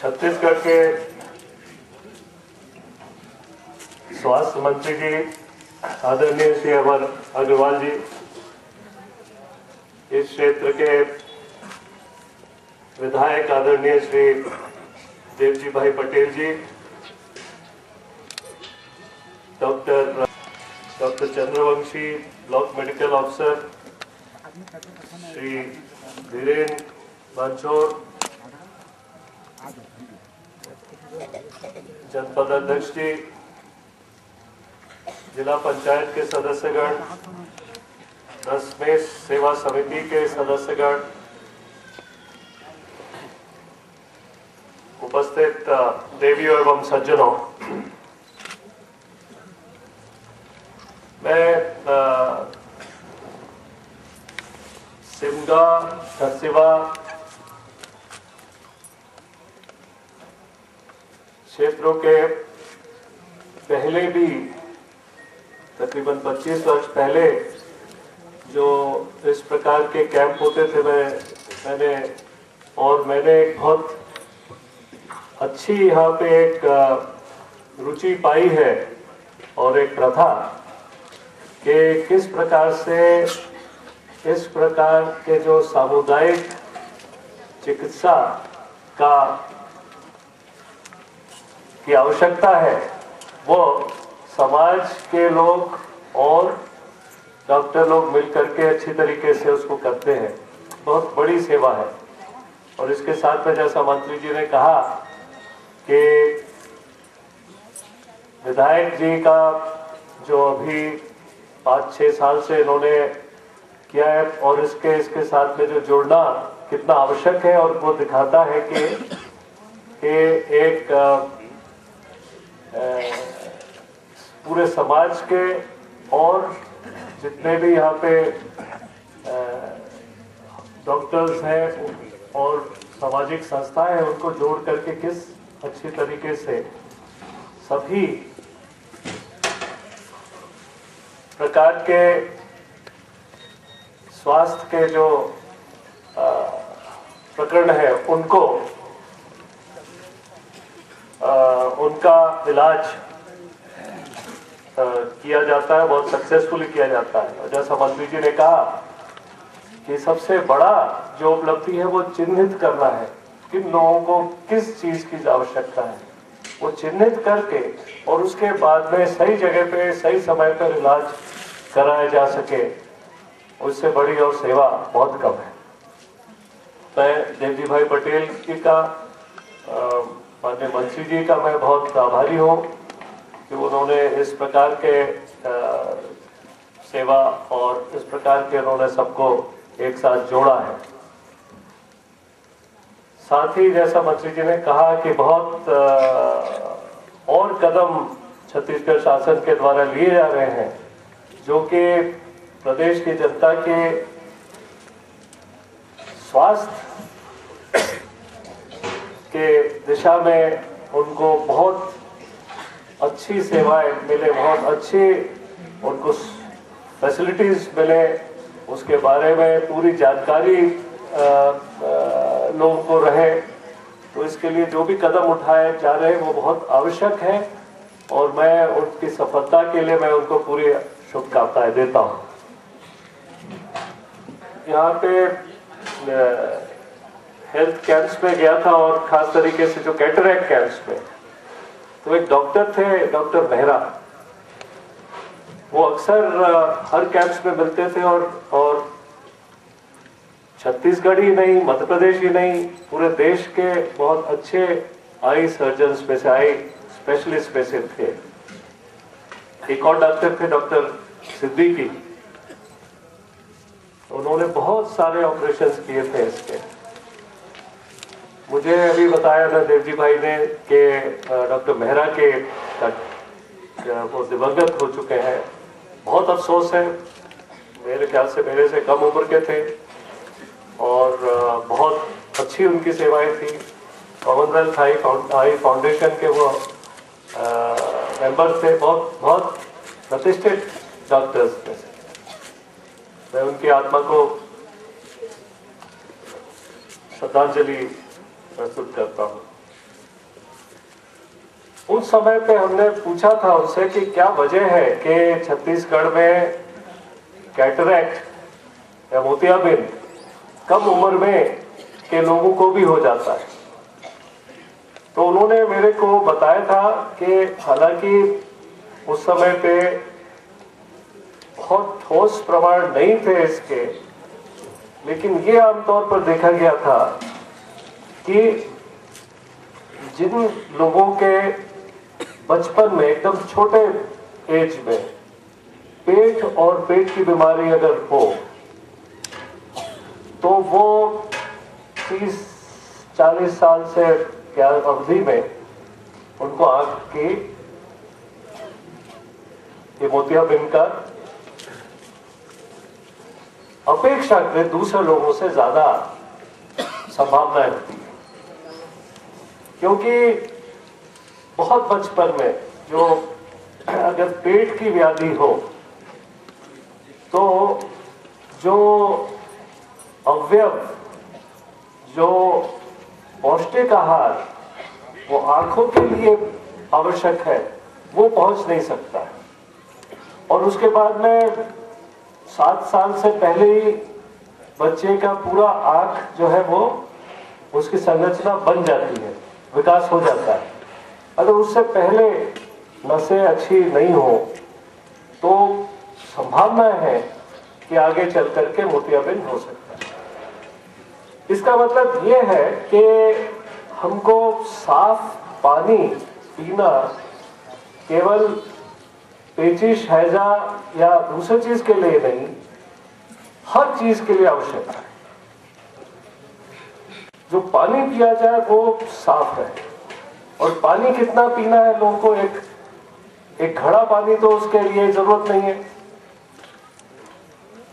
छत्तीसगढ़ के स्वास्थ्य मंत्री जी आदरणीय श्री अमर अग्रवाल जी, इस क्षेत्र के विधायक आदरणीय श्री देवजी भाई Patel ji, doctor Chandravanshi block medical officer Shri Dhiren Banchhor, जनपद अध्यक्ष जी, जिला पंचायत के सदस्यगण, 10वें सेवा समिति के सदस्यगण, उपस्थित देवियों एवं सज्जनों, मैं सिमगा, खरसिवा क्षेत्रों के पहले भी तकरीबन 25 वर्ष पहले जो इस प्रकार के कैंप होते थे मैंने एक बहुत अच्छी यहाँ पे एक रुचि पाई है और एक प्रथा कि किस प्रकार से इस प्रकार के जो सामुदायिक चिकित्सा की आवश्यकता है वो समाज के लोग और डॉक्टर लोग मिलकर के अच्छी तरीके से उसको करते हैं। बहुत बड़ी सेवा है। और इसके साथ में जैसा मंत्री जी ने कहा कि विधायक जी का जो अभी 5-6 साल से इन्होंने किया है और इसके साथ में जो जोड़ना कितना आवश्यक है, और वो दिखाता है कि एक पूरे समाज के और जितने भी यहाँ पे डॉक्टर्स हैं और सामाजिक संस्थाएं हैं उनको जोड़ करके किस अच्छी तरीके से सभी प्रकार के स्वास्थ्य के जो प्रकरण है उनका इलाज किया जाता है, बहुत सक्सेसफुली किया जाता है। और जैसा मंत्री जी ने कहा कि सबसे बड़ा जो उपलब्धि है वो चिन्हित करना है, किन लोगों को किस चीज की आवश्यकता है, वो चिन्हित करके और उसके बाद में सही जगह पे सही समय पर इलाज कराया जा सके, उससे बड़ी और सेवा बहुत कम है। मैं देवजी भाई पटेल जी का, माननीय मंत्री जी का मैं बहुत आभारी हूँ कि उन्होंने इस प्रकार के सेवा और इस प्रकार के उन्होंने सबको एक साथ जोड़ा है। साथ ही जैसा मंत्री जी ने कहा कि बहुत और कदम छत्तीसगढ़ शासन के द्वारा लिए जा रहे हैं जो कि प्रदेश की जनता के स्वास्थ्य के दिशा में उनको बहुत अच्छी सेवाएं मिले, बहुत अच्छी उनको फैसिलिटीज मिले, उसके बारे में पूरी जानकारी लोगों को रहे। तो इसके लिए जो भी कदम उठाए जा रहे हैं वो बहुत आवश्यक है और मैं उनकी सफलता के लिए मैं उनको पूरी शुभकामनाएं देता हूँ। यहाँ पे हेल्थ कैंप्स में गया था और खास तरीके से जो कैटरैक्ट कैंप्स में, तो एक डॉक्टर थे, डॉक्टर मेहरा, वो अक्सर हर कैंप्स में मिलते थे और छत्तीसगढ़ ही नहीं, मध्य प्रदेश ही नहीं, पूरे देश के बहुत अच्छे आई सर्जन्स में से, आई स्पेशलिस्ट में से थे। एक और डॉक्टर थे, डॉक्टर सिद्दीकी, उन्होंने बहुत सारे ऑपरेशंस किए थे इसके। मुझे अभी बताया था देवजी भाई ने कि डॉक्टर मेहरा के वो दिवंगत हो चुके हैं। बहुत अफसोस है, मेरे ख्याल से मेरे से कम उम्र के थे और बहुत अच्छी उनकी सेवाएं थी। कॉमनवेल्थ आई फाउंडेशन के वो मेंबर थे, बहुत प्रतिष्ठित डॉक्टर्स में से। मैं उनकी आत्मा को श्रद्धांजलि प्रस्तुत करता हूँ। उस समय पे हमने पूछा था उनसे कि क्या वजह है कि छत्तीसगढ़ में कैटरैक्ट या मोतियाबिंद कम उम्र में के लोगों को भी हो जाता है। तो उन्होंने मेरे को बताया था कि हालांकि उस समय पे बहुत ठोस प्रमाण नहीं थे इसके, लेकिन ये आमतौर पर देखा गया था कि जिन लोगों के बचपन में एकदम छोटे एज में पेट और पेट की बीमारी अगर हो तो वो 30-40 साल से क्या अवधि में उनको आंख की ये मोतियाबिंद का अपेक्षाकृत दूसरे लोगों से ज्यादा संभावनाएं होती है, क्योंकि बहुत बचपन में जो अगर पेट की व्याधि हो तो जो अवयव, जो पौष्टिक आहार वो आंखों के लिए आवश्यक है वो पहुंच नहीं सकता है। और उसके बाद में 7 साल से पहले ही बच्चे का पूरा आंख जो है वो उसकी संरचना बन जाती है, विकास हो जाता है। अगर उससे पहले नसें अच्छी नहीं हो तो संभावना है कि आगे चल करके मोतियाबिंद हो सकता है। इसका मतलब यह है कि हमको साफ पानी पीना केवल पेचिश, हैजा या दूसरी चीज के लिए नहीं, हर चीज के लिए आवश्यक है। जो पानी पिया जाए वो साफ है। और पानी कितना पीना है लोगों को, एक घड़ा पानी तो उसके लिए जरूरत नहीं है।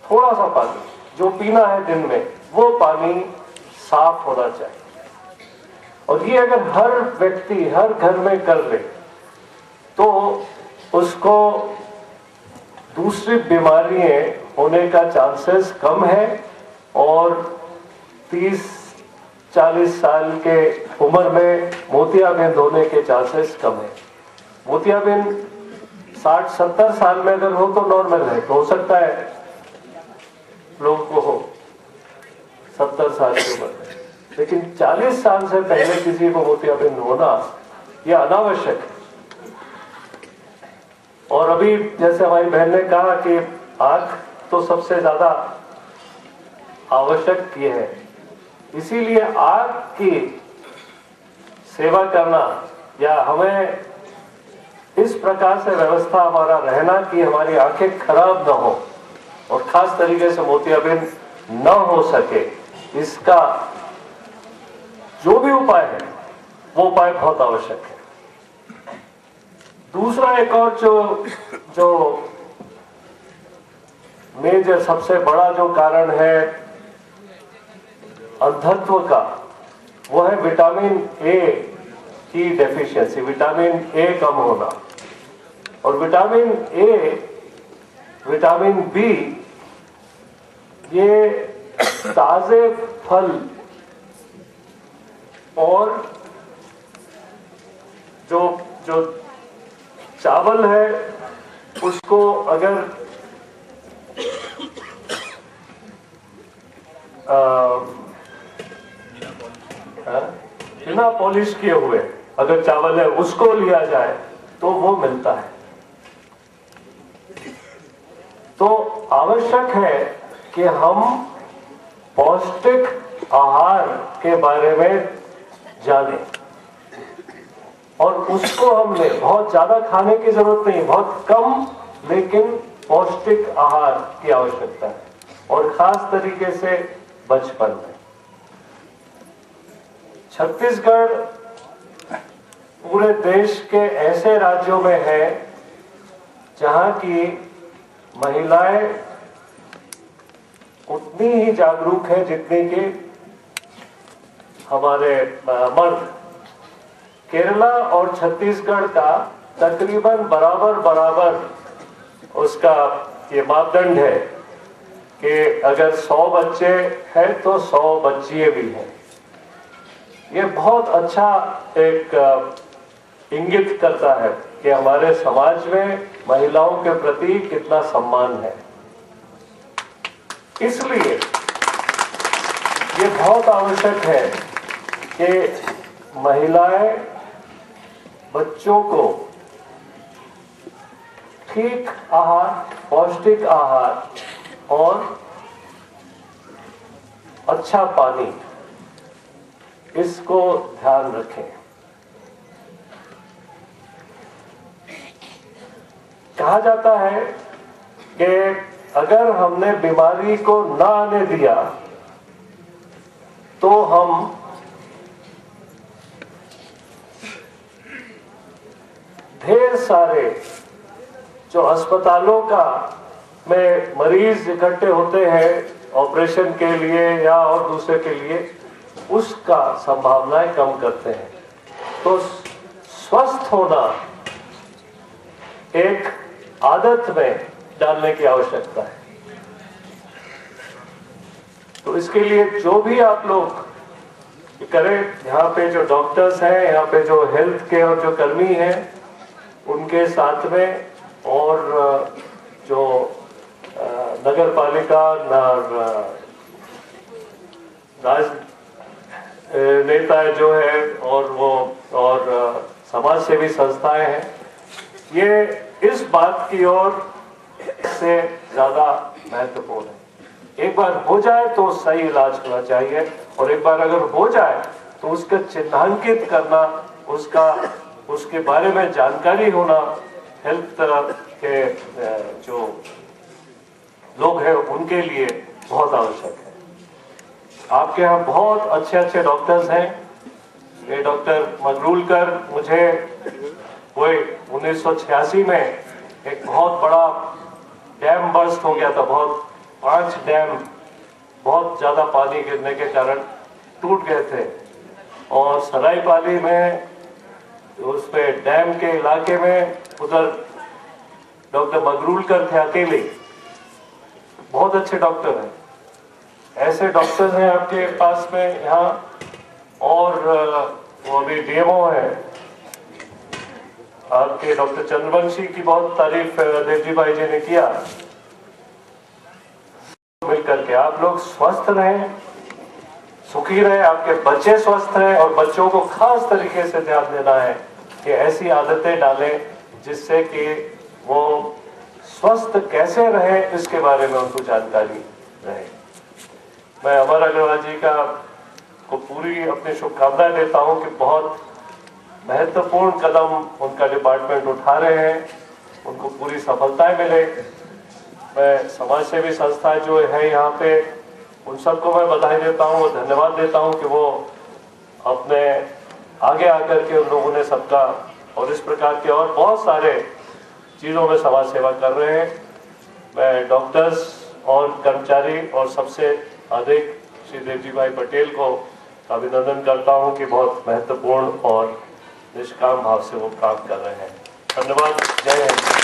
थोड़ा सा पानी जो पीना है दिन में वो पानी साफ होना चाहिए। और ये अगर हर व्यक्ति हर घर में कर ले तो उसको दूसरी बीमारियां होने का चांसेस कम है और 30-40 साल के उम्र में मोतियाबिंद होने के चांसेस कम है। मोतियाबिंद 60-70 साल में अगर हो तो नॉर्मल है, तो हो सकता है लोगों को हो 70 साल की उम्र में, लेकिन 40 साल से पहले किसी को मोतियाबिंद होना यह अनावश्यक है। और अभी जैसे हमारी बहन ने कहा कि आंख तो सबसे ज्यादा आवश्यक ये है, इसीलिए आंख की सेवा करना या हमें इस प्रकार से व्यवस्था हमारा रहना कि हमारी आंखें खराब ना हो और खास तरीके से मोतियाबिंद न हो सके, इसका जो भी उपाय है वो उपाय बहुत आवश्यक है। दूसरा एक और जो मेजर सबसे बड़ा जो कारण है अंधत्व का, वो है विटामिन ए की डेफिशिएंसी, विटामिन ए कम होना। और विटामिन ए, विटामिन बी, ये ताजे फल और जो चावल है उसको अगर बिना पॉलिश किए हुए अगर चावल है उसको लिया जाए तो वो मिलता है। तो आवश्यक है कि हम पौष्टिक आहार के बारे में जानें और उसको हमने बहुत ज्यादा खाने की जरूरत नहीं, बहुत कम लेकिन पौष्टिक आहार की आवश्यकता है, और खास तरीके से बचपन में। छत्तीसगढ़ पूरे देश के ऐसे राज्यों में है जहां की महिलाएं उतनी ही जागरूक है जितनी कि हमारे मर्द। केरला और छत्तीसगढ़ का तकरीबन बराबर उसका ये मापदंड है कि अगर 100 बच्चे हैं तो 100 बच्चियां भी हैं। ये बहुत अच्छा एक इंगित करता है कि हमारे समाज में महिलाओं के प्रति कितना सम्मान है। इसलिए ये बहुत आवश्यक है कि महिलाएं बच्चों को ठीक आहार, पौष्टिक आहार और अच्छा पानी, इसको ध्यान रखें। कहा जाता है कि अगर हमने बीमारी को न आने दिया तो हम ढेर सारे जो अस्पतालों का में मरीज इकट्ठे होते हैं ऑपरेशन के लिए या और दूसरे के लिए, उसका संभावनाएं कम करते हैं। तो स्वस्थ होना एक आदत में डालने की आवश्यकता है। तो इसके लिए जो भी आप लोग करें, यहाँ पे जो डॉक्टर्स हैं, यहाँ पे जो हेल्थ के और जो कर्मी हैं, उनके साथ में और जो नगर पालिका राज नेता जो है और वो और समाज सेवी संस्थाएं हैं, ये इस बात की ओर से ज्यादा महत्वपूर्ण है। एक बार हो जाए तो सही इलाज होना चाहिए, और एक बार अगर हो जाए तो उसका चिन्हांकित करना, उसके बारे में जानकारी होना हेल्थ के जो लोग हैं उनके लिए बहुत आवश्यक है। आपके यहाँ बहुत अच्छे अच्छे डॉक्टर्स हैं। ये डॉक्टर मगरूलकर, मुझे वो 1986 में एक बहुत बड़ा डैम बर्स्ट हो गया था, 5 डैम बहुत ज्यादा पानी गिरने के कारण टूट गए थे, और सरायपाली में उस पे डैम के इलाके में उधर डॉक्टर मगरूलकर थे अकेले। बहुत अच्छे डॉक्टर हैं, ऐसे डॉक्टर्स हैं आपके पास में यहाँ। और वो अभी डीएमओ है आपके डॉक्टर चंद्रवंशी की बहुत तारीफ देवजी भाई जी ने किया। मिलकर के आप लोग स्वस्थ रहें, सुखी रहे, आपके बच्चे स्वस्थ रहें, और बच्चों को खास तरीके से ध्यान देना है कि ऐसी आदतें डालें जिससे कि वो स्वस्थ कैसे रहे इसके बारे में उनको जानकारी रहे। मैं अमर अग्रवाल जी को पूरी अपनी शुभकामनाएं देता हूं कि बहुत महत्वपूर्ण कदम उनका डिपार्टमेंट उठा रहे हैं, उनको पूरी सफलताएं मिले। मैं समाज सेवी संस्था जो है यहाँ पे, उन सबको मैं बधाई देता हूँ, धन्यवाद देता हूँ कि वो अपने आगे आकर के उन लोगों ने सबका और इस प्रकार के और बहुत सारे चीज़ों में समाज सेवा कर रहे हैं। मैं डॉक्टर्स और कर्मचारी और सबसे अधिक श्री देवजी भाई पटेल को अभिनंदन करता हूं कि बहुत महत्वपूर्ण और निष्काम भाव से वो काम कर रहे हैं। धन्यवाद। जय हिंद।